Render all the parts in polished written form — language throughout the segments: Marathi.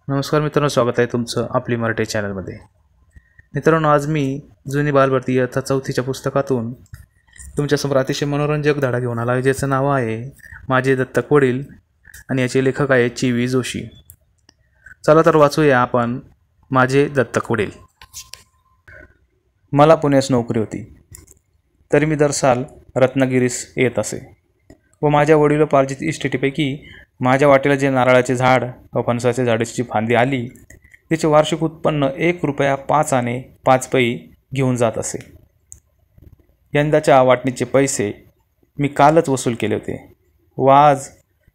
नमस्कार मित्रांनो, स्वागत आहे तुमचं आपली मराठी चॅनलमध्ये. मित्रांनो, आज मी जुनी बालभारती इयत्ता 4थीच्या पुस्तकातून तुमच्यासमोर अतिशय मनोरंजक धडा घेऊन आला आहे, ज्याचं नाव आहे माझे दत्तक वडील आणि याचे लेखक आहे ची.वी. जोशी. चला तर वाचूया आपण माझे दत्तक वडील. मला पुण्यास नोकरी होती, तरी मी दर साल रत्नागिरीस येत असे व माझ्या वडिलोपार्जित इस्टेटीपैकी माझ्या वाटेला जे नारळाचे झाड व फणसाच्या झाडाची फांदी आली त्याचे वार्षिक उत्पन्न 1 रुपया 5 आणे 5 पै घेऊन जात असे. यंदाच्या वाटणीचे पैसे मी कालच वसूल केले होते व आज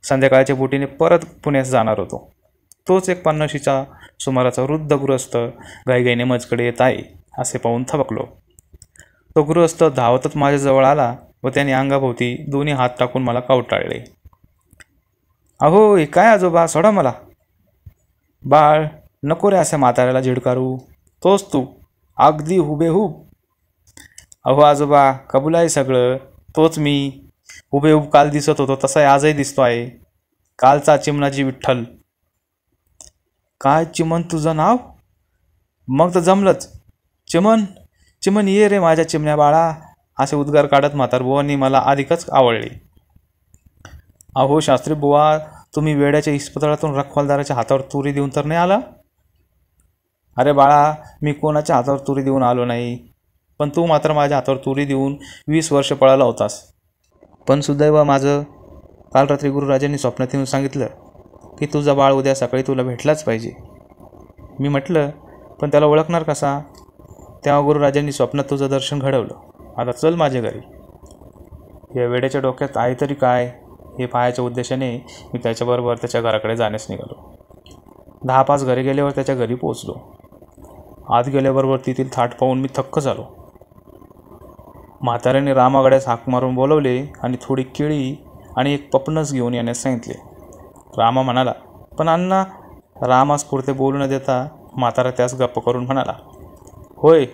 संध्याकाळच्या बोटीने परत पुण्यास जाणार होतो. तोच एक 50शीच्या सुमाराचा वृद्ध गृहस्थ घाईघाईने माझ्याकडे येत आहे असे पाहून थबकलो. तो गृहस्थ धावतच माझ्याजवळ आला व त्याने अंगाभोवती दोन्ही हात टाकून मला कावटाळले. अहो, हे काय आजोबा, सोडा मला. बाळ, नको रे अशा म्हाताऱ्याला झिडकारू. तोच तू, अगदी हुबेहूब. अहो आजोबा, कबूल आहे सगळं, तोच मी. हुबेहूब काल दिसत होतो तसाही आजही दिसतो आहे. कालचा चिमणाजी विठ्ठल. काय चिमण तुझं नाव? मग तर जमलंच. चिमण चिमण, ये रे माझ्या चिमण्या बाळा, असे उद्गार काढत म्हातारबुवांनी मला अधिकच आवडले. अहो शास्त्री बुवा, तुम्ही वेड्याच्या इस्पितळातून रखवालदाराच्या हातावर तुरी देऊन तर नाही आला? अरे बाळा, मी कोणाच्या हातावर तुरी देऊन आलो नाही, पण तू मात्र माझ्या हातावर तुरी देऊन 20 वर्ष पळाला होतास. पण सुदैव माझं, काल रात्री गुरुराजांनी स्वप्नात येऊन सांगितलं की तुझा बाळ उद्या सकाळी तुला भेटलाच पाहिजे. मी म्हटलं, पण त्याला ओळखणार कसा? तेव्हा गुरुराजांनी स्वप्नात तुझं दर्शन घडवलं. आता चल माझ्या घरी. या वेड्याच्या डोक्यात आहे तरी काय हे पाहायच्या उद्देशाने मी त्याच्याबरोबर त्याच्या घराकडे जाण्यास निघालो. 10-5 घरे गेल्यावर त्याच्या घरी पोहोचलो. आत गेल्याबरोबर तेथील थाट पाहून मी थक्क झालो. म्हाताऱ्याने रामागड्यास हाक मारून बोलवले आणि थोडी केळी आणि एक पपनस घेऊन येण्यास सांगितले. रामा म्हणाला, पण अण्णा. रामास पुरते बोलू न देता म्हातारा त्यास गप्प करून म्हणाला, होय,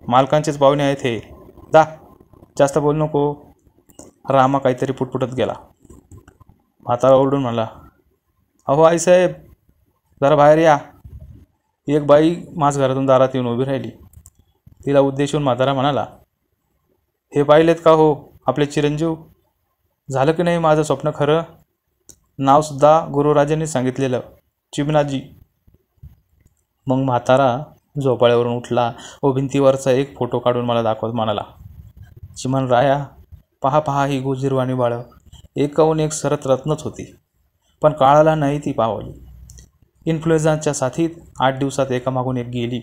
मालकांचेच पाहुणे आहेत हे. दा, जास्त बोलू नको. रामा काहीतरी पुटपुटत गेला. म्हातारा ओरडून म्हणला, अहो आईसाहेब, जरा बाहेर या. एक बाई माझ्या घरातून दारात येऊन उभी राहिली. तिला उद्देशून म्हातारा म्हणाला, हे पाहिलेत का हो आपले चिरंजीव? झालं की नाही माझं स्वप्न खरं? नावसुद्धा गुरुराजांनी सांगितलेलं, चिमणाजी. मग म्हातारा झोपाळ्यावरून उठला व भिंतीवरचा एक फोटो काढून मला दाखवत म्हणाला, चिमण राया, पहा ही गोजीरवाणी बाळं एकाहून एक सरत रत्नच होती, पण काळाला नाही ती पावली. इन्फ्लुएन्झाच्या साथीत 8 दिवसात एकामागून एक गेली.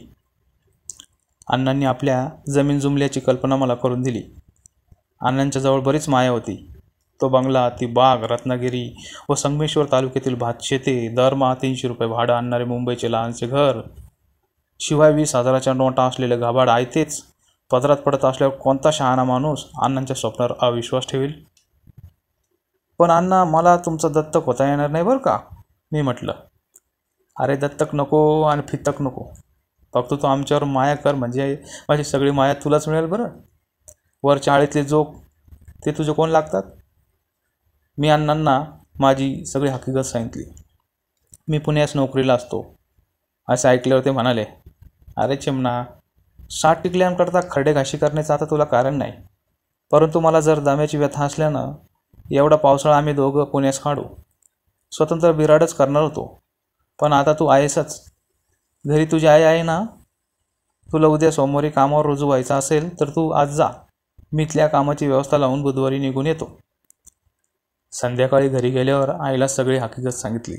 अण्णांनी आपल्या जमीन जुमल्याची कल्पना मला करून दिली. अण्णांच्या जवळ बरीच माया होती. तो बंगला, ती बाग, रत्नागिरी व संगमेश्वर तालुक्यातील भातशेते, दरमहा 300 रुपये भाडं आणणारे मुंबईचे लहानसे घर, शिवाय 20,000च्या नोटा असलेले गाभाड आयतेच पदरात पडत असल्यावर कोणता शहाणा माणूस अण्णांच्या स्वप्नावर अविश्वास ठेवील? पण अण्णा, मला तुमचा दत्तक होता येणार नाही बरं का? मी म्हटलं, अरे दत्तक नको आणि फित्तक नको, फक्त तू आमच्यावर माया कर, म्हणजे माझी सगळी माया तुलाच मिळेल बरं. वर चाळीतले जोक ते तुझे कोण लागतात? मी अण्णांना माझी सगळी हकीकत सांगितली. मी पुण्यास नोकरीला असतो असे ऐकल्यावर ते म्हणाले, अरे चिमणा, 60 टिकल्यांकरता खरडे घाशी करण्याचं आता तुला कारण नाही, परंतु मला जर दम्याची व्यथा असल्यानं एवढा पावसाळा आम्ही दोघं पुण्यास काढू. स्वतंत्र बिराडच करणार होतो, पण आता तू आहेसच. घरी तुझी आई आहे ना? तुला उद्या सोमवारी कामावर रुजू व्हायचं असेल तर तू आज जा. मी इथल्या कामाची व्यवस्था लावून बुधवारी निघून येतो. संध्याकाळी घरी गेल्यावर आईला सगळी हकीकत सांगितली.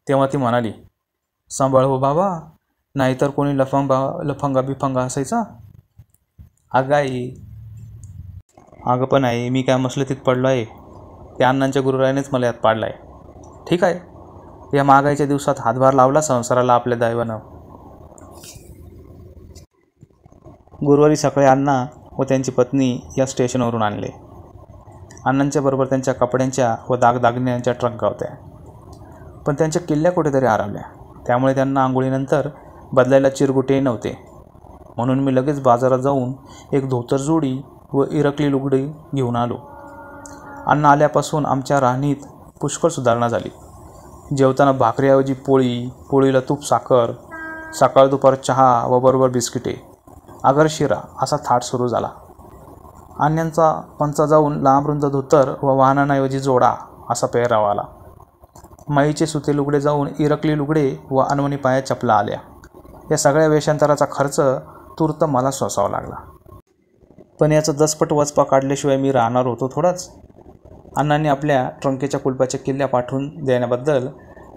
तेव्हा ती म्हणाली, सांभाळ हो बाबा, नाहीतर कोणी लफंगा बिफंगा असायचा. अगं आई, अगं पण आई, मी काय मसलतीत पडलो आहे? त्या अण्णांच्या गुरुरायानेच मला यात पाडलं आहे. ठीक आहे, या महागाईच्या दिवसात हातभार लावला संसाराला आपल्या दैवानं. गुरुवारी सकाळी अण्णा व त्यांची पत्नी या स्टेशनवरून आणले. अण्णांच्या बरोबर त्यांच्या कपड्यांच्या व दागदागिन्यांच्या ट्रंका होत्या, पण त्यांच्या किल्ल्या कुठेतरी हरवल्या. त्यामुळे त्यांना आंघोळीनंतर बदलायला चिरगुटेही नव्हते. म्हणून मी लगेच बाजारात जाऊन एक धोतर जोडी व इरकली लुगडी घेऊन आलो. अण्णा आल्यापासून आमच्या राहणीत पुष्कळ सुधारणा झाली. जेवताना भाकरीऐवजी पोळी, पोळीला तूप साखर, सकाळ दुपार चहा व बरोबर बिस्किटे, अगर शिरा असा थाट सुरू झाला. अन्यांचा पंचा जाऊन लांब रुंद धोतर व वाहनांऐवजी जोडा असा पेहराव आला. माईचे सुते लुगडे जाऊन इरकली लुगडे व अनवणी पाया चपला आल्या. या सगळ्या वेषांतराचा खर्च तूर्त मला सोसावा लागला. पण याचा दसपट वचपा काढल्याशिवाय मी राहणार होतो थोडाच. अण्णांनी आपल्या ट्रंकेच्या कुलपाच्या किल्ल्या पाठवून देण्याबद्दल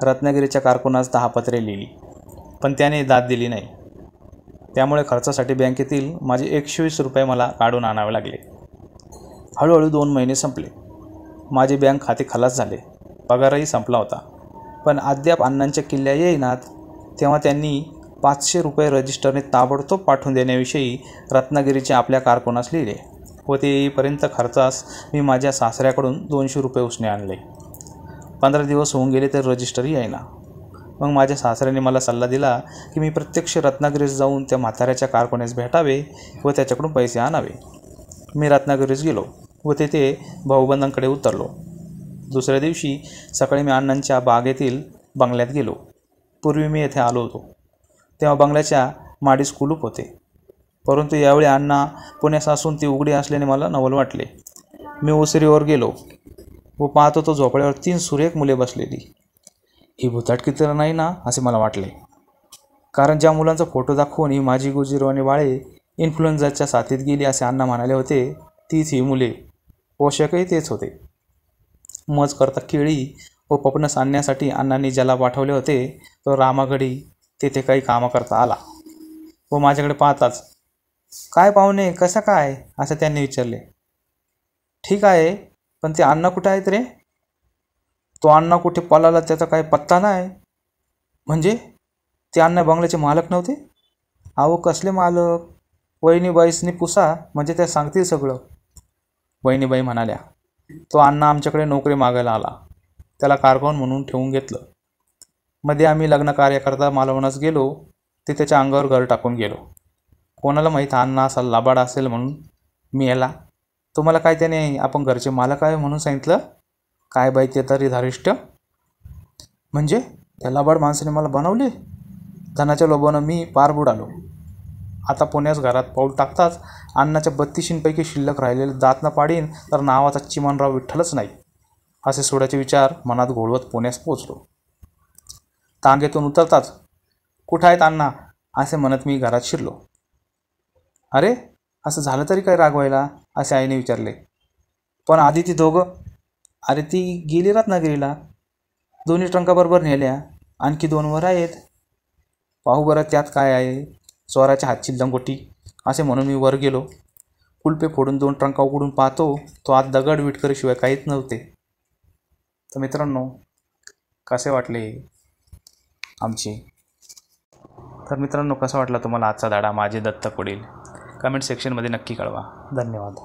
रत्नागिरीच्या कारकुनास 10 पत्रे लिहिली, पण त्याने दाद दिली नाही. त्यामुळे खर्चासाठी बँकेतील माझे 120 रुपये मला काढून आणावे लागले. हळूहळू 2 महिने संपले. माझे बँक खाते खलास झाले. पगारही संपला होता. पण अद्याप अण्णांच्या किल्ल्या येईनात. तेव्हा त्यांनी 500 रुपये रजिस्टरने ताबडतोब पाठवून देण्याविषयी रत्नागिरीच्या आपल्या कारकुनास लिहिले व ते येईपर्यंत खर्चास मी माझ्या सासऱ्याकडून 200 रुपये उसने आणले. 15 दिवस होऊन गेले तर रजिस्टरही येईना. मग माझ्या सासऱ्याने मला सल्ला दिला की मी प्रत्यक्ष रत्नागिरीस जाऊन त्या म्हाताऱ्याच्या कारकुनास भेटावे व त्याच्याकडून पैसे आणावे. मी रत्नागिरीस गेलो व तेथे भाऊबंदांकडे उतरलो. दुसऱ्या दिवशी सकाळी मी अण्णांच्या बागेतील बंगल्यात गेलो. पूर्वी मी येथे आलो होतो तेव्हा बंगल्याच्या माडीस कुलूप होते, परंतु यावेळी अण्णा पुण्यास असून ती उघडी असल्याने मला नवल वाटले. मी ओसरीवर गेलो व पाहतो तो झोपड्यावर 3 सुरेख मुले बसलेली. ही भुताटकी तर नाही ना असे मला वाटले, कारण ज्या मुलांचा फोटो दाखवून ही माझी गुजीरवाणी बाळे इन्फ्लुएन्झाच्या साथीत गेली असे अण्णा म्हणाले होते, तीच ही मुले. पोषकही तेच होते. मज करता केळी व पपनस आणण्यासाठी अण्णांनी ज्याला पाठवले होते तो रामागडी तेथे काही कामं करता आला व माझ्याकडे पाहताच, काय पाहुणे, कसं काय असं त्यांनी विचारले. ठीक आहे, पण ते अण्णा कुठे आहेत रे? तो अण्णा कुठे पळाला त्याचा काही पत्ता नाही. म्हणजे ते अण्णा बंगल्याचे मालक नव्हते? अहो कसले मालक? वहिनीबाईसनी पुसा म्हणजे त्या सांगतील सगळं. वहिनीबाई म्हणाल्या, तो अण्णा आमच्याकडे नोकरी मागायला आला. त्याला कारभार म्हणून ठेवून घेतलं. मध्ये आम्ही लग्न कार्याकरता मालवणास गेलो ते त्याच्या अंगावर घर टाकून गेलो. कोणाला माहीत अण्णा असा लबाड असेल म्हणून. मी याला, तुम्हाला काय त्याने आपण घरचे मालक आहे म्हणून सांगितलं? काय बाई ते तरी धारिष्ट. म्हणजे त्या लबाड माणसाने मला बनवले. धनाच्या लोभानं मी पार बुडालो. आता पुण्यास घरात पाऊल टाकताच अण्णाच्या 32 शिल्लक राहिलेले दात न पाडीन तर नावाचा चिमणराव विठ्ठलच नाही असे सोडायचे विचार मनात घोळवत पुण्यास पोचलो. तांगेतून उतरताच, कुठं आहेत अण्णा असे म्हणत मी घरात शिरलो. अरे असं झालं तरी काय रागवायला असे आईने विचारले. पण आधी ती दोघं? अरे ती गेली रत्नागिरीला. 2 ट्रंकाबरोबर नेल्या. आणखी 2 वर आहेत. पाहू बरं त्यात काय आहे. चोराच्या हातची लंगोटी असे म्हणून मी वर गेलो. कुलपे फोडून 2 ट्रंका उघडून पाहतो तो आत दगड विटकरीशिवाय काहीच नव्हते. तर मित्रांनो, कसे वाटले आमचे? तर मित्रांनो, कसा वाटला तुम्हाला आजचा धडा माझे दत्तक पुढील? कमेंट सेक्शनमध्ये नक्की कळवा. धन्यवाद.